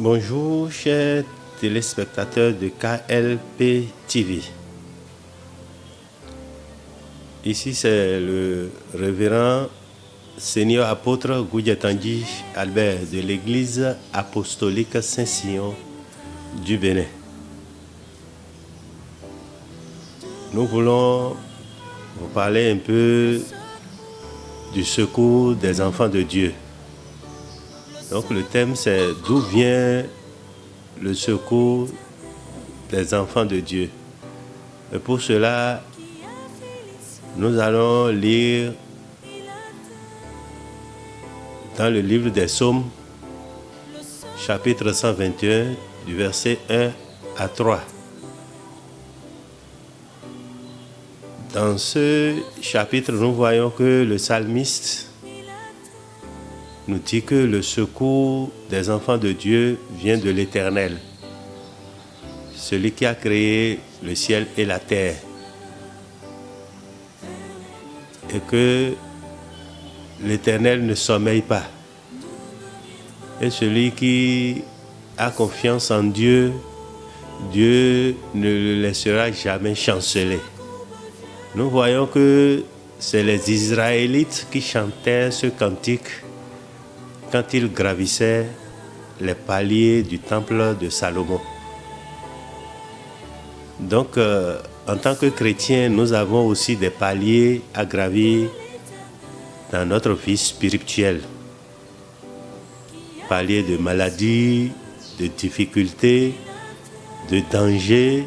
Bonjour chers téléspectateurs de KLP TV. Ici c'est le révérend Seigneur apôtre Goudiatangi Albert de l'église apostolique Saint-Sion du Bénin. Nous voulons vous parler un peu du secours des enfants de Dieu. Donc le thème c'est d'où vient le secours des enfants de Dieu. Et pour cela, nous allons lire dans le livre des Psaumes, chapitre 121, du verset 1 à 3. Dans ce chapitre, nous voyons que le psalmiste nous dit que le secours des enfants de Dieu vient de l'Éternel, celui qui a créé le ciel et la terre, et que l'Éternel ne sommeille pas. Et celui qui a confiance en Dieu, Dieu ne le laissera jamais chanceler. Nous voyons que c'est les Israélites qui chantaient ce cantique quand ils gravissaient les paliers du temple de Salomon. Donc, en tant que chrétiens, nous avons aussi des paliers à gravir dans notre vie spirituelle. Paliers de maladie, de difficultés, de dangers.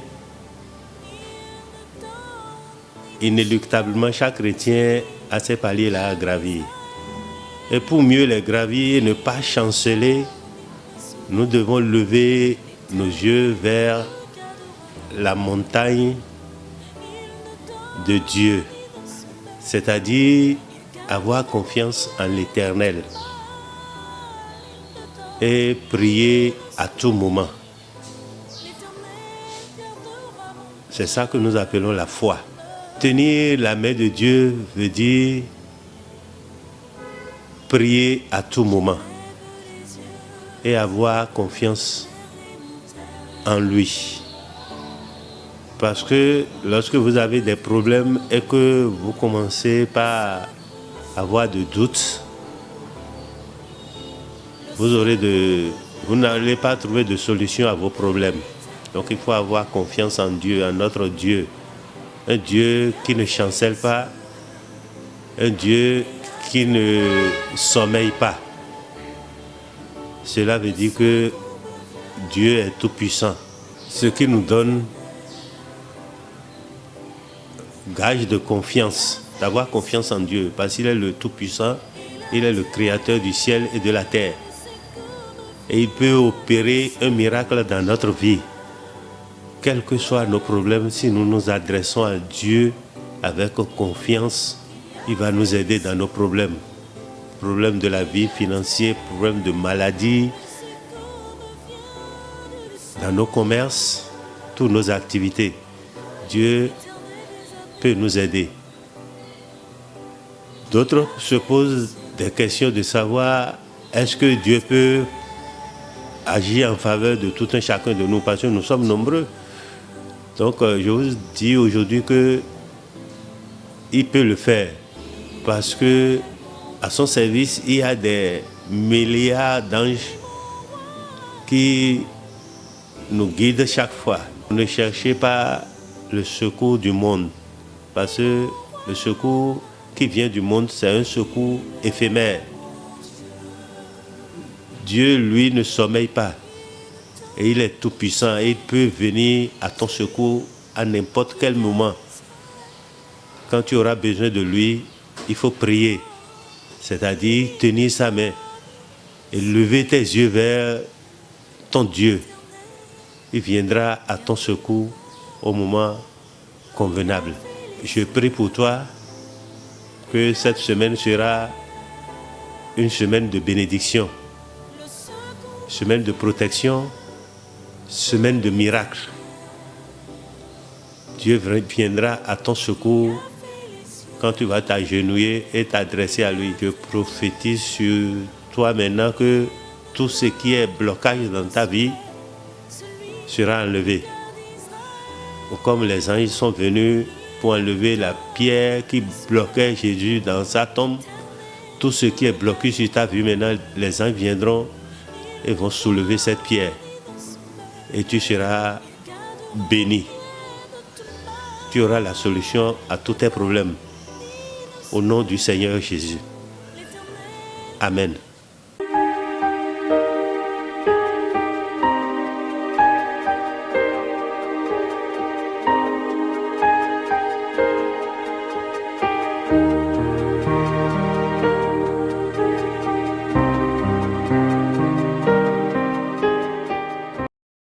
Inéluctablement, chaque chrétien a ces paliers-là à gravir. Et pour mieux les gravir et ne pas chanceler, nous devons lever nos yeux vers la montagne de Dieu, c'est-à-dire avoir confiance en l'Éternel et prier à tout moment. C'est ça que nous appelons la foi. Tenir la main de Dieu veut dire prier à tout moment et avoir confiance en lui. Parce que lorsque vous avez des problèmes et que vous commencez par avoir de doutes, vous n'allez pas trouver de solution à vos problèmes. Donc il faut avoir confiance en Dieu, en notre Dieu. Un Dieu qui ne chancelle pas, un Dieu qui ne sommeille pas. Cela veut dire que Dieu est tout puissant. Ce qui nous donne gage de confiance, d'avoir confiance en Dieu, parce qu'il est le tout puissant, il est le créateur du ciel et de la terre. Et il peut opérer un miracle dans notre vie. Quels que soient nos problèmes, si nous nous adressons à Dieu avec confiance, il va nous aider dans nos problèmes. Problèmes de la vie financière, problèmes de maladie, dans nos commerces, toutes nos activités. Dieu peut nous aider. D'autres se posent des questions de savoir est-ce que Dieu peut agir en faveur de tout un chacun de nous, parce que nous sommes nombreux. Donc je vous dis aujourd'hui que il peut le faire, parce que à son service il y a des milliards d'anges qui nous guident chaque fois. Ne cherchez pas le secours du monde, parce que le secours qui vient du monde, c'est un secours éphémère. Dieu, lui, ne sommeille pas. Et il est tout puissant et il peut venir à ton secours à n'importe quel moment. Quand tu auras besoin de lui, il faut prier. C'est-à-dire tenir sa main et lever tes yeux vers ton Dieu. Il viendra à ton secours au moment convenable. Je prie pour toi que cette semaine sera une semaine de bénédiction, semaine de protection, semaine de miracles. Dieu viendra à ton secours quand tu vas t'agenouiller et t'adresser à lui. Je prophétise sur toi maintenant que tout ce qui est blocage dans ta vie sera enlevé. Comme les anges sont venus pour enlever la pierre qui bloquait Jésus dans sa tombe, tout ce qui est bloqué sur ta vie maintenant, les anges viendront et vont soulever cette pierre. Et tu seras béni. Tu auras la solution à tous tes problèmes. Au nom du Seigneur Jésus. Amen.